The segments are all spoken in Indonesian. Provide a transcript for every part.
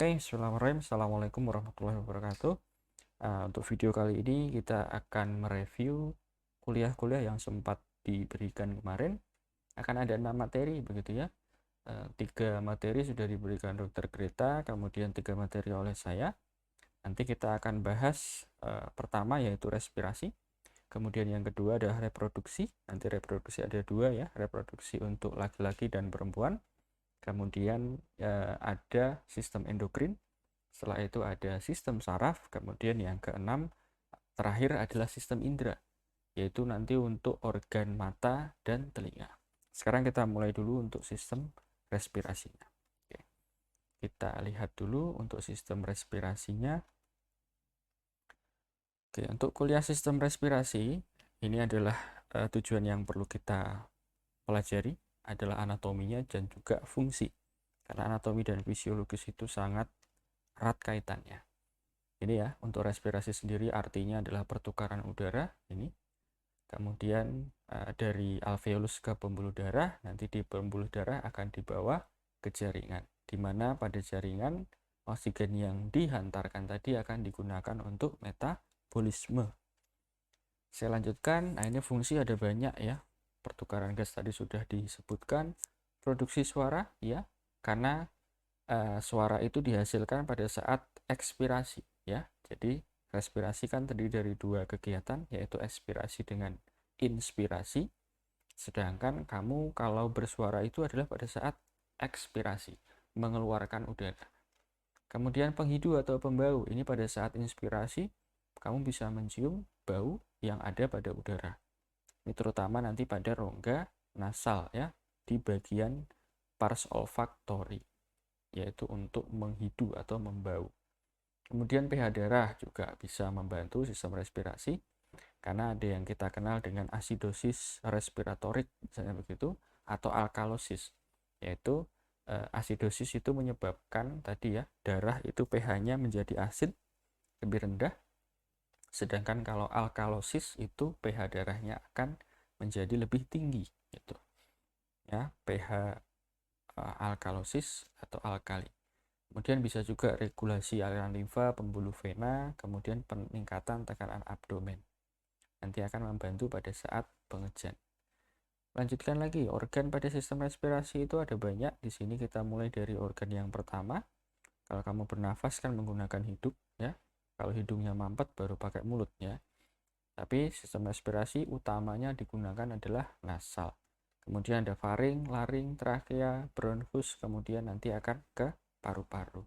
Oke, bismillahirrahmanirrahim. Assalamualaikum warahmatullahi wabarakatuh. Untuk video kali ini kita akan mereview kuliah-kuliah yang sempat diberikan kemarin. Akan ada 6 materi begitu ya. 3 materi sudah diberikan Dr. Greta, kemudian 3 materi oleh saya. Nanti kita akan bahas pertama yaitu respirasi. Kemudian yang kedua adalah reproduksi. Nanti reproduksi ada 2 ya, reproduksi untuk laki-laki dan perempuan. Kemudian ada sistem endokrin, setelah itu ada sistem saraf, kemudian yang keenam terakhir adalah sistem indera, yaitu nanti untuk organ mata dan telinga. Sekarang kita mulai dulu untuk sistem respirasinya. Oke. Kita lihat dulu untuk sistem respirasinya. Oke, untuk kuliah sistem respirasi, ini adalah tujuan yang perlu kita pelajari adalah anatominya dan juga fungsi. Karena anatomi dan fisiologis itu sangat erat kaitannya. Ini ya, untuk respirasi sendiri artinya adalah pertukaran udara ini. Kemudian dari alveolus ke pembuluh darah, nanti di pembuluh darah akan dibawa ke jaringan, di mana pada jaringan oksigen yang dihantarkan tadi akan digunakan untuk metabolisme. Saya lanjutkan, nah ini fungsi ada banyak ya. Pertukaran gas tadi sudah disebutkan. Produksi suara ya, karena suara itu dihasilkan pada saat ekspirasi ya. Jadi respirasi kan terdiri dari 2 kegiatan, yaitu ekspirasi dengan inspirasi. Sedangkan kamu kalau bersuara itu adalah pada saat ekspirasi, mengeluarkan udara. Kemudian penghidu atau pembau, ini pada saat inspirasi kamu bisa mencium bau yang ada pada udara. Ini terutama nanti pada rongga nasal ya, di bagian pars olfactory, yaitu untuk menghidu atau membau. Kemudian pH darah juga bisa membantu sistem respirasi, karena ada yang kita kenal dengan asidosis respiratorik misalnya begitu, atau alkalosis, yaitu asidosis itu menyebabkan tadi ya, darah itu pH-nya menjadi asid lebih rendah. Sedangkan kalau alkalosis itu pH darahnya akan menjadi lebih tinggi gitu. Ya, pH alkalosis atau alkali. Kemudian bisa juga regulasi aliran limfa, pembuluh vena, kemudian peningkatan tekanan abdomen. Nanti akan membantu pada saat pengejan. Lanjutkan lagi, organ pada sistem respirasi itu ada banyak. Di sini kita mulai dari organ yang pertama. Kalau kamu bernafas kan menggunakan hidung ya. Kalau hidungnya mampet baru pakai mulut ya. Tapi sistem respirasi utamanya digunakan adalah nasal. Kemudian ada faring, laring, trakea, bronchus, kemudian nanti akan ke paru-paru.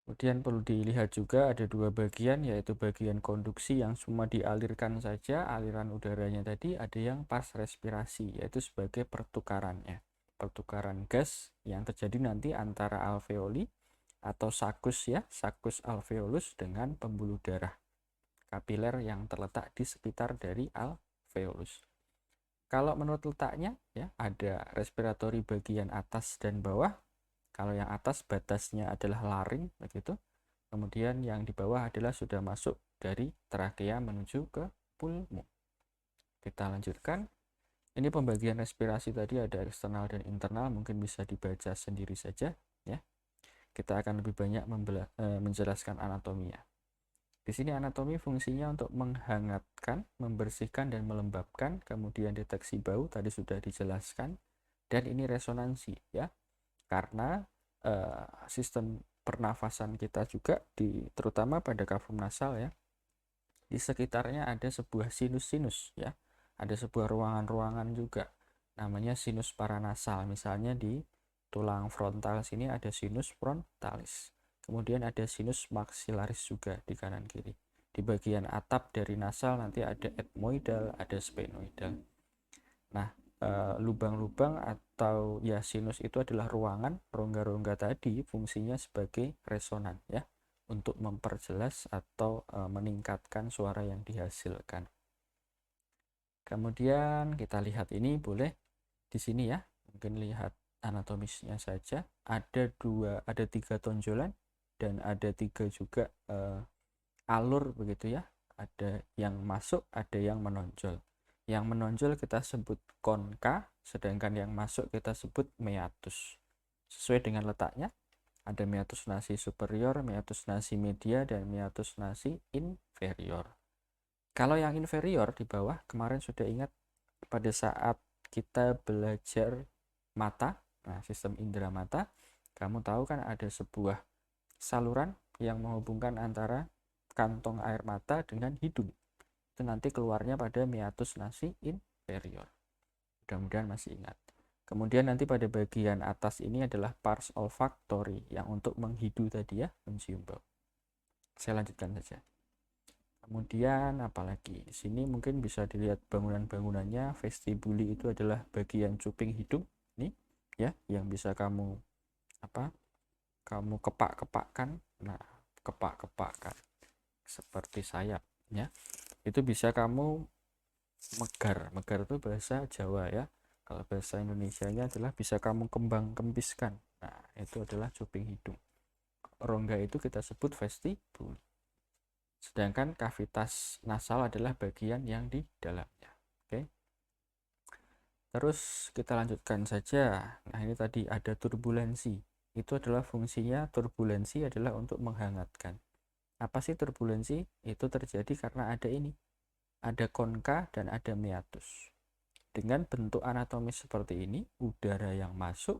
Kemudian perlu dilihat juga ada 2 bagian, yaitu bagian konduksi yang semua dialirkan saja aliran udaranya tadi, ada yang pas respirasi, yaitu sebagai pertukarannya. Pertukaran gas yang terjadi nanti antara alveoli atau sakus ya, sakus alveolus dengan pembuluh darah kapiler yang terletak di sekitar dari alveolus. Kalau menurut letaknya ya, ada respiratory bagian atas dan bawah. Kalau yang atas batasnya adalah laring begitu. Kemudian yang di bawah adalah sudah masuk dari trakea menuju ke pulmo. Kita lanjutkan. Ini pembagian respirasi tadi ada eksternal dan internal, mungkin bisa dibaca sendiri saja ya. Kita akan lebih banyak menjelaskan anatominya. Di sini anatomi fungsinya untuk menghangatkan, membersihkan dan melembabkan, kemudian deteksi bau tadi sudah dijelaskan, dan ini resonansi ya. Karena sistem pernafasan kita juga terutama pada kafum nasal ya. Di sekitarnya ada sebuah sinus-sinus ya. Ada sebuah ruangan-ruangan juga namanya sinus paranasal. Misalnya di tulang frontal sini ada sinus frontalis. Kemudian ada sinus maxillaris juga di kanan kiri. Di bagian atap dari nasal nanti ada ethmoidal, ada sphenoidal. Nah, lubang-lubang atau ya sinus itu adalah ruangan, rongga-rongga tadi fungsinya sebagai resonan ya, untuk memperjelas atau meningkatkan suara yang dihasilkan. Kemudian kita lihat ini boleh di sini ya, mungkin lihat anatomisnya saja. Ada 3 tonjolan dan ada 3 juga alur begitu ya. Ada yang masuk, ada yang menonjol. Yang menonjol kita sebut konka, sedangkan yang masuk kita sebut meatus. Sesuai dengan letaknya. Ada meatus nasi superior, meatus nasi media, dan meatus nasi inferior. Kalau yang inferior di bawah, kemarin sudah ingat pada saat kita belajar mata, nah sistem indera mata, kamu tahu kan ada sebuah saluran yang menghubungkan antara kantong air mata dengan hidung. Itu nanti keluarnya pada meatus nasi inferior. Mudah-mudahan masih ingat. Kemudian nanti pada bagian atas ini adalah pars olfactory yang untuk menghidu tadi ya, mencium bau. Saya lanjutkan saja. Kemudian apalagi di sini mungkin bisa dilihat bangunan-bangunannya. Vestibuli itu adalah bagian cuping hidung nih ya, yang bisa kamu kepak-kepakkan. Nah, kepak-kepakkan seperti sayap ya. Itu bisa kamu megar. Megar itu bahasa Jawa ya. Kalau bahasa Indonesianya adalah bisa kamu kembang kempiskan. Nah, itu adalah cuping hidung. Rongga itu kita sebut vestibuli. Sedangkan kavitas nasal adalah bagian yang di dalamnya. Oke. Terus kita lanjutkan saja. Nah, ini tadi ada turbulensi. Itu adalah fungsinya, turbulensi adalah untuk menghangatkan. Apa sih turbulensi? Itu terjadi karena ada ini. Ada konka dan ada meatus. Dengan bentuk anatomis seperti ini, udara yang masuk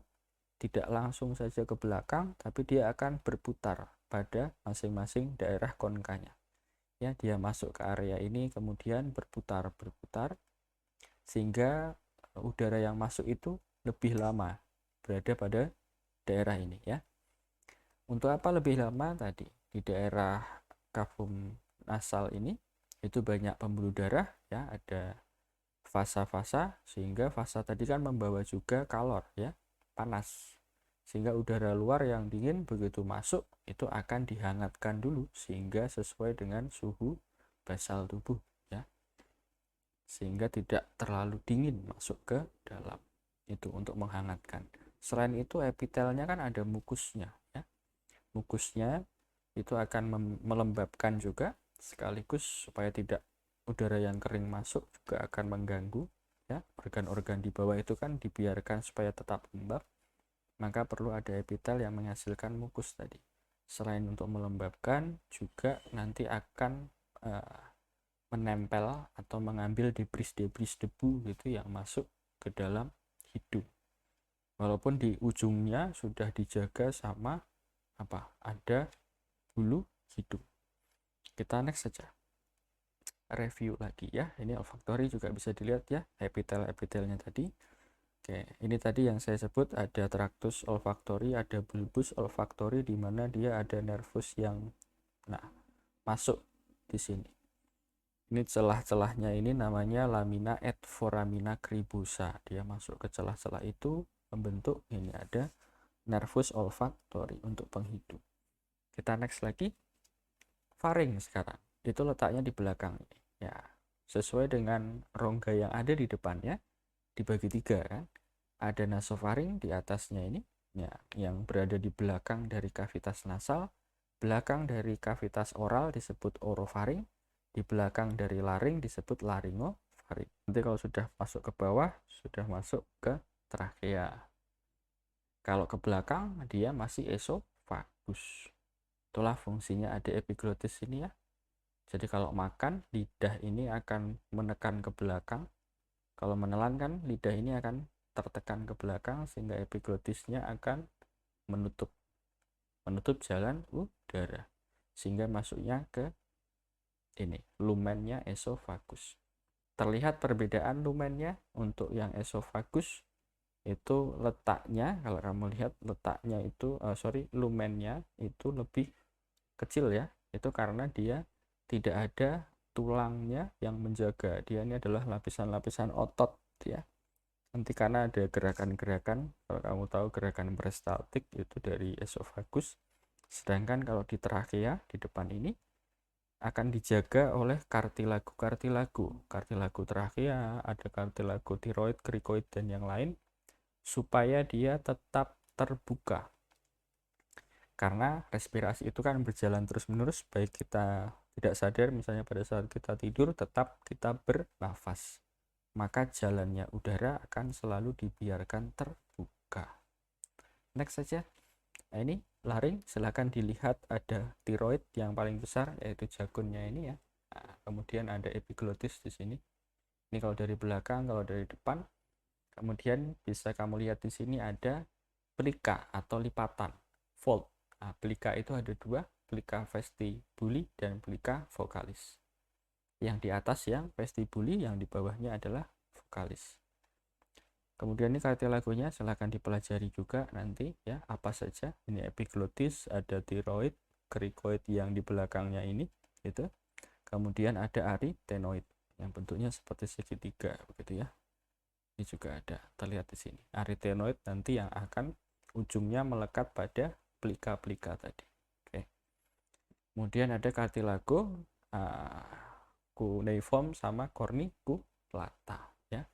tidak langsung saja ke belakang, tapi dia akan berputar pada masing-masing daerah konkanya. Ya, dia masuk ke area ini, kemudian berputar, sehingga udara yang masuk itu lebih lama berada pada daerah ini ya. Untuk apa lebih lama tadi? Di daerah kavum nasal ini itu banyak pembuluh darah ya, ada fasa-fasa, sehingga fasa tadi kan membawa juga kalor ya, panas, sehingga udara luar yang dingin begitu masuk itu akan dihangatkan dulu sehingga sesuai dengan suhu basal tubuh ya, sehingga tidak terlalu dingin masuk ke dalam. Itu untuk menghangatkan. Selain itu epitelnya kan ada mukusnya ya, mukusnya itu akan melembabkan juga, sekaligus supaya tidak udara yang kering masuk juga akan mengganggu ya, organ-organ di bawah itu kan dibiarkan supaya tetap lembab, maka perlu ada epitel yang menghasilkan mukus tadi. Selain untuk melembabkan, juga nanti akan menempel atau mengambil debris-debris debu gitu yang masuk ke dalam hidung, walaupun di ujungnya sudah dijaga sama ada bulu hidung. Kita next saja, review lagi ya. Ini olfactory juga bisa dilihat ya, epitel-epitelnya tadi. Oke, ini tadi yang saya sebut ada tractus olfactory, ada bulbus olfactory, di mana dia ada nervus yang masuk di sini. Ini celah-celahnya ini namanya lamina et foramina cribosa. Dia masuk ke celah-celah itu membentuk ini ada nervus olfactory untuk penghidup. Kita next lagi, faring sekarang. Itu letaknya di belakang ini. Ya, sesuai dengan rongga yang ada di depannya, dibagi 3 kan. Ada nasofaring di atasnya ini, ya, yang berada di belakang dari kavitas nasal, belakang dari kavitas oral disebut orofaring, di belakang dari laring disebut laringofaring. Nanti kalau sudah masuk ke bawah, sudah masuk ke trakea. Kalau ke belakang, dia masih esofagus. Itulah fungsinya ada epiglotis ini ya. Jadi kalau makan, lidah ini akan menekan ke belakang. Kalau menelan kan lidah ini akan tertekan ke belakang, sehingga epiglotisnya akan menutup jalan udara, sehingga masuknya ke ini lumennya esofagus. Terlihat perbedaan lumennya. Untuk yang esofagus itu letaknya, kalau kamu lihat letaknya itu lumennya itu lebih kecil ya. Itu karena dia tidak ada tulangnya yang menjaga. Dia ini adalah lapisan-lapisan otot ya. Nanti karena ada gerakan-gerakan, kalau kamu tahu gerakan peristaltik itu dari esofagus. Sedangkan kalau di trakea di depan ini akan dijaga oleh kartilago trakea, ada kartilago tiroid, krikoid, dan yang lain, supaya dia tetap terbuka. Karena respirasi itu kan berjalan terus-menerus, baik kita tidak sadar, misalnya pada saat kita tidur tetap kita bernafas, maka jalannya udara akan selalu dibiarkan terbuka. Next saja. Nah, ini laring, silahkan dilihat ada tiroid yang paling besar yaitu jagunnya ini ya. Nah, kemudian ada epiglotis di sini. Ini kalau dari belakang, kalau dari depan. Kemudian bisa kamu lihat di sini ada pelika atau lipatan, fold. Nah, pelika itu ada dua, pelika vestibuli dan pelika vokalis. Yang di atas yang vestibuli, yang di bawahnya adalah vokalis. Kemudian ini kartilagonya silahkan dipelajari juga nanti ya, apa saja. Ini epiglotis, ada tiroid, krikoid yang di belakangnya ini gitu. Kemudian ada arytenoid yang bentuknya seperti segitiga begitu ya. Ini juga ada terlihat di sini. Arytenoid nanti yang akan ujungnya melekat pada pelika-pelika tadi. Oke. Kemudian ada cartilago, cuneiform sama corniculata ya.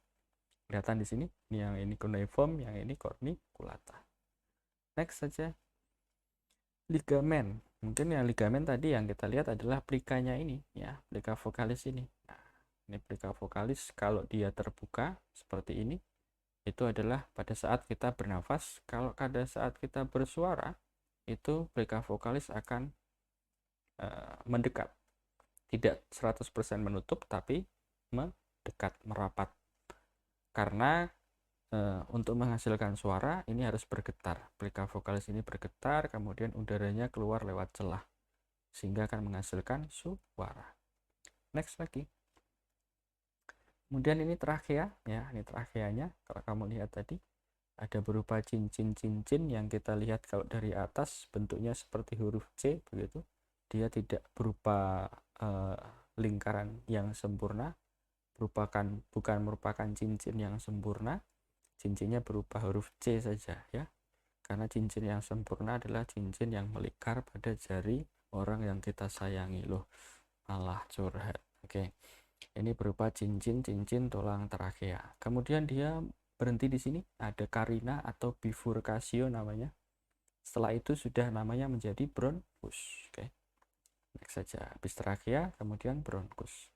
Kelihatan di sini. Yang ini cuneiform, yang ini corniculata. Next saja. Ligamen. Mungkin yang ligamen tadi yang kita lihat adalah pelikanya ini ya, pelika vokalis ini. Nah, ini pelika vokalis kalau dia terbuka seperti ini, itu adalah pada saat kita bernafas. Kalau pada saat kita bersuara, itu pelika vokalis akan mendekat, tidak 100% menutup, tapi mendekat, merapat. Karena untuk menghasilkan suara ini harus bergetar, pelika vokalis ini bergetar, kemudian udaranya keluar lewat celah sehingga akan menghasilkan suara. Next lagi. Kemudian ini trachea ya, ini tracheanya. Kalau kamu lihat tadi ada berupa cincin-cincin yang kita lihat kalau dari atas bentuknya seperti huruf C begitu. Dia tidak berupa lingkaran yang sempurna, bukan merupakan cincin yang sempurna. Cincinnya berupa huruf C saja ya. Karena cincin yang sempurna adalah cincin yang melingkar pada jari orang yang kita sayangi. Loh, malah curhat. Oke. Ini berupa cincin-cincin tulang trachea. Kemudian dia berhenti di sini, ada carina atau bifurcatio namanya. Setelah itu sudah namanya menjadi bronchus. Oke. Next saja. Habis trachea, kemudian bronchus.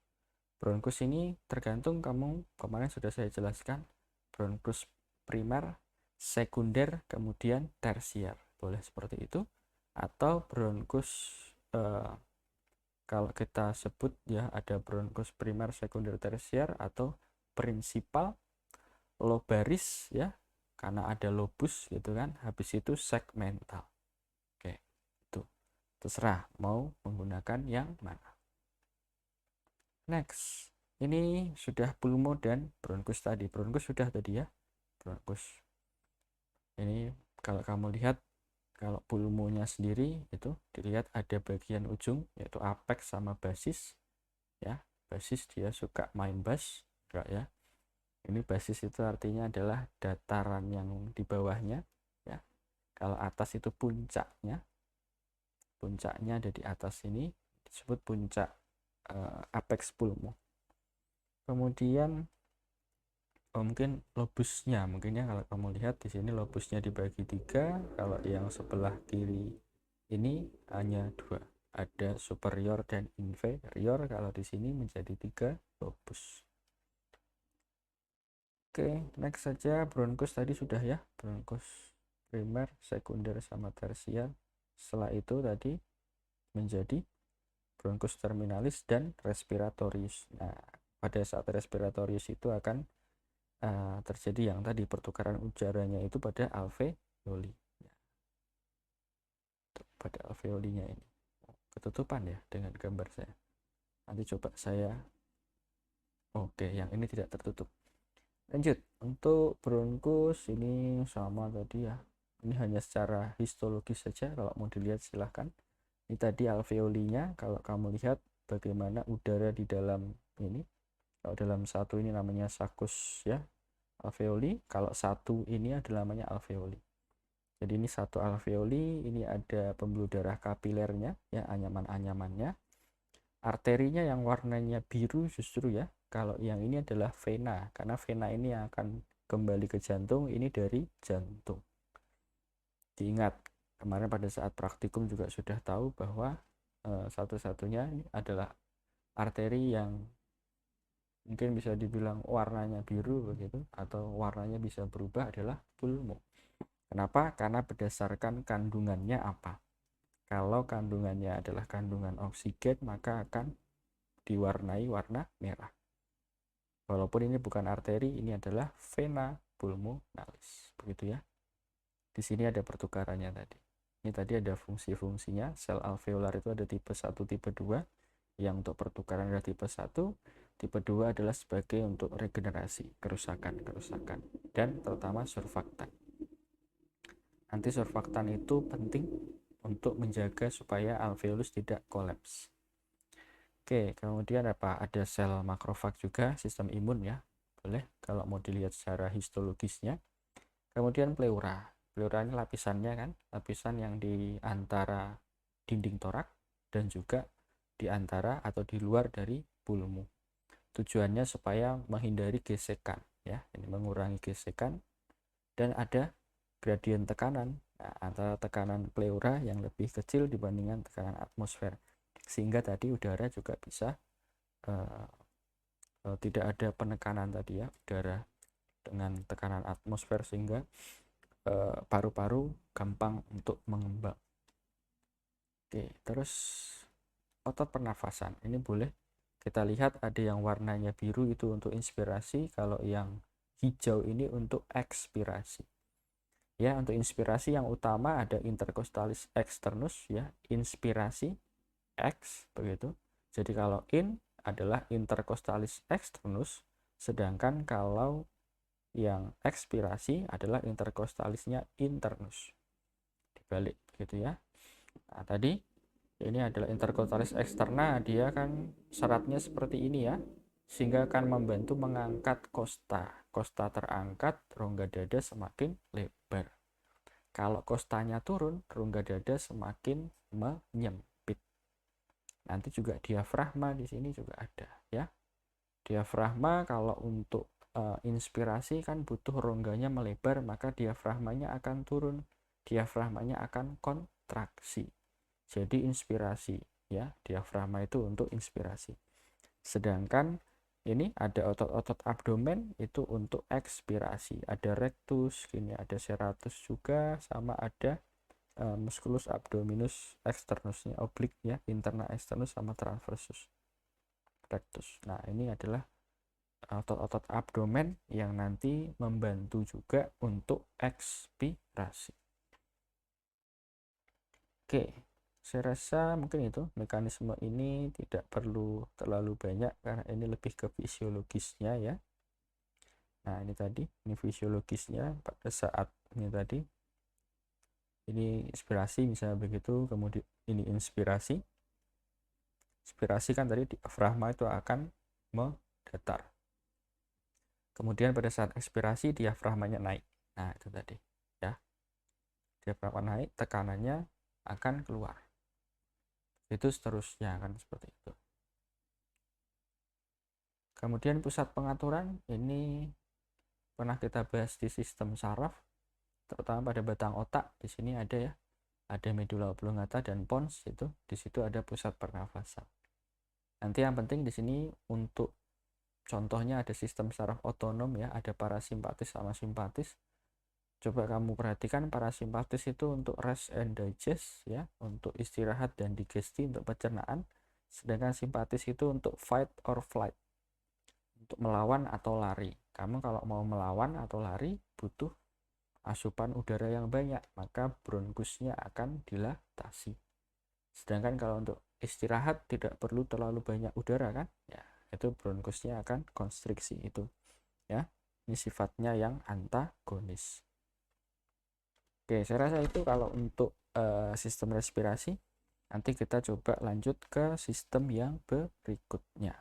Bronchus ini tergantung kamu, kemarin sudah saya jelaskan, bronchus primer, sekunder, kemudian tersier. Boleh seperti itu. Atau bronchus kalau kita sebut ya ada bronchus primer, sekunder, tersier, atau prinsipal, lobaris ya, karena ada lobus gitu kan. Habis itu segmental. Oke, itu terserah mau menggunakan yang mana. Next, ini sudah pulmo dan bronchus tadi. Bronchus sudah tadi ya, bronchus. Ini kalau kamu lihat, kalau pulmonya sendiri itu dilihat ada bagian ujung yaitu apex sama basis ya. Basis dia suka main bass enggak ya. Ini basis itu artinya adalah dataran yang di bawahnya ya. Kalau atas itu puncaknya. Puncaknya ada di atas ini disebut puncak apex pulmo. Kemudian mungkin lobusnya, mungkin ya kalau kamu lihat di sini lobusnya dibagi 3. Kalau yang sebelah kiri ini hanya 2, ada superior dan inferior. Kalau di sini menjadi 3 lobus. Oke, next saja. Bronchus tadi sudah ya, bronchus primer, sekunder sama tersier. Setelah itu tadi menjadi bronchus terminalis dan respiratorius. Nah, pada saat respiratorius itu akan terjadi yang tadi pertukaran udaranya itu pada alveoli ya. Pada alveolinya ini ketutupan ya dengan gambar saya. Nanti coba saya, oke, yang ini tidak tertutup. Lanjut, untuk bronchus ini sama tadi ya, ini hanya secara histologis saja, kalau mau dilihat silahkan. Ini tadi alveolinya, kalau kamu lihat bagaimana udara di dalam ini. Kalau dalam satu ini namanya sakus ya, alveoli. Kalau satu ini adalah namanya alveoli. Jadi ini satu alveoli, ini ada pembuluh darah kapilernya ya, anyaman-anyamannya. Arterinya yang warnanya biru justru ya. Kalau yang ini adalah vena, karena vena ini yang akan kembali ke jantung, ini dari jantung. Diingat, kemarin pada saat praktikum juga sudah tahu bahwa satu-satunya ini adalah arteri yang mungkin bisa dibilang warnanya biru begitu, atau warnanya bisa berubah adalah pulmo. Kenapa? Karena berdasarkan kandungannya apa. Kalau kandungannya adalah kandungan oksigen, maka akan diwarnai warna merah. Walaupun ini bukan arteri, ini adalah vena pulmonalis. Begitu ya. Di sini ada pertukarannya tadi. Ini tadi ada fungsi-fungsinya. Sel alveolar itu ada tipe 1, tipe 2. Yang untuk pertukaran ada tipe 1. Tipe 2 adalah sebagai untuk regenerasi, kerusakan. Dan terutama surfaktan. Antisurfaktan itu penting untuk menjaga supaya alveolus tidak kolaps. Oke, kemudian apa? Ada sel makrofag juga, sistem imun ya. Boleh kalau mau dilihat secara histologisnya. Kemudian pleura. Pleura ini lapisannya kan, lapisan yang di antara dinding torak dan juga di antara atau di luar dari pulmu. Tujuannya supaya menghindari gesekan ya, ini mengurangi gesekan dan ada gradien tekanan antara tekanan pleura yang lebih kecil dibandingkan tekanan atmosfer, sehingga tadi udara juga bisa tidak ada penekanan tadi ya, udara dengan tekanan atmosfer, sehingga paru-paru gampang untuk mengembang. Oke, terus otot pernafasan ini boleh kita lihat ada yang warnanya biru itu untuk inspirasi, kalau yang hijau ini untuk ekspirasi. Ya, untuk inspirasi yang utama ada intercostalis externus ya, inspirasi X begitu. Jadi kalau in adalah intercostalis externus, sedangkan kalau yang ekspirasi adalah intercostalisnya internus. Dibalik gitu ya. Nah, tadi ini adalah intercostalis externa, dia kan seratnya seperti ini ya, sehingga akan membantu mengangkat kosta. Kosta terangkat, rongga dada semakin lebar. Kalau kostanya turun, rongga dada semakin menyempit. Nanti juga diafragma di sini juga ada ya. Diafragma kalau untuk inspirasi kan butuh rongganya melebar, maka diafragmanya akan turun. Diafragmanya akan kontraksi. Jadi inspirasi ya, diafragma itu untuk inspirasi. Sedangkan ini ada otot-otot abdomen itu untuk ekspirasi. Ada rectus, ini ada serratus juga, sama ada musculus abdominus externusnya, oblik ya, interna externus sama transversus rectus. Nah, ini adalah otot-otot abdomen yang nanti membantu juga untuk ekspirasi. Oke, saya rasa mungkin itu mekanisme ini tidak perlu terlalu banyak karena ini lebih ke fisiologisnya ya. Nah, ini tadi, ini fisiologisnya pada saat ini tadi. Ini inspirasi misalnya begitu, kemudian ini inspirasi. Inspirasi kan tadi diafragma itu akan mendatar. Kemudian pada saat ekspirasi diafragmanya naik. Nah, itu tadi ya. Diafragma naik, tekanannya akan keluar. Itu seterusnya kan seperti itu. Kemudian pusat pengaturan ini pernah kita bahas di sistem saraf, terutama pada batang otak. Di sini ada ya, ada medula oblongata dan pons, itu di situ ada pusat pernafasan. Nanti yang penting di sini untuk contohnya ada sistem saraf otonom ya, ada parasimpatis sama simpatis. Coba kamu perhatikan, parasimpatis itu untuk rest and digest ya, untuk istirahat dan digesti, untuk pencernaan. Sedangkan simpatis itu untuk fight or flight, untuk melawan atau lari. Kamu kalau mau melawan atau lari butuh asupan udara yang banyak, maka bronkusnya akan dilatasi. Sedangkan kalau untuk istirahat tidak perlu terlalu banyak udara kan ya, itu bronkusnya akan konstriksi itu ya. Ini sifatnya yang antagonis. Oke, saya rasa itu kalau untuk sistem respirasi. Nanti kita coba lanjut ke sistem yang berikutnya.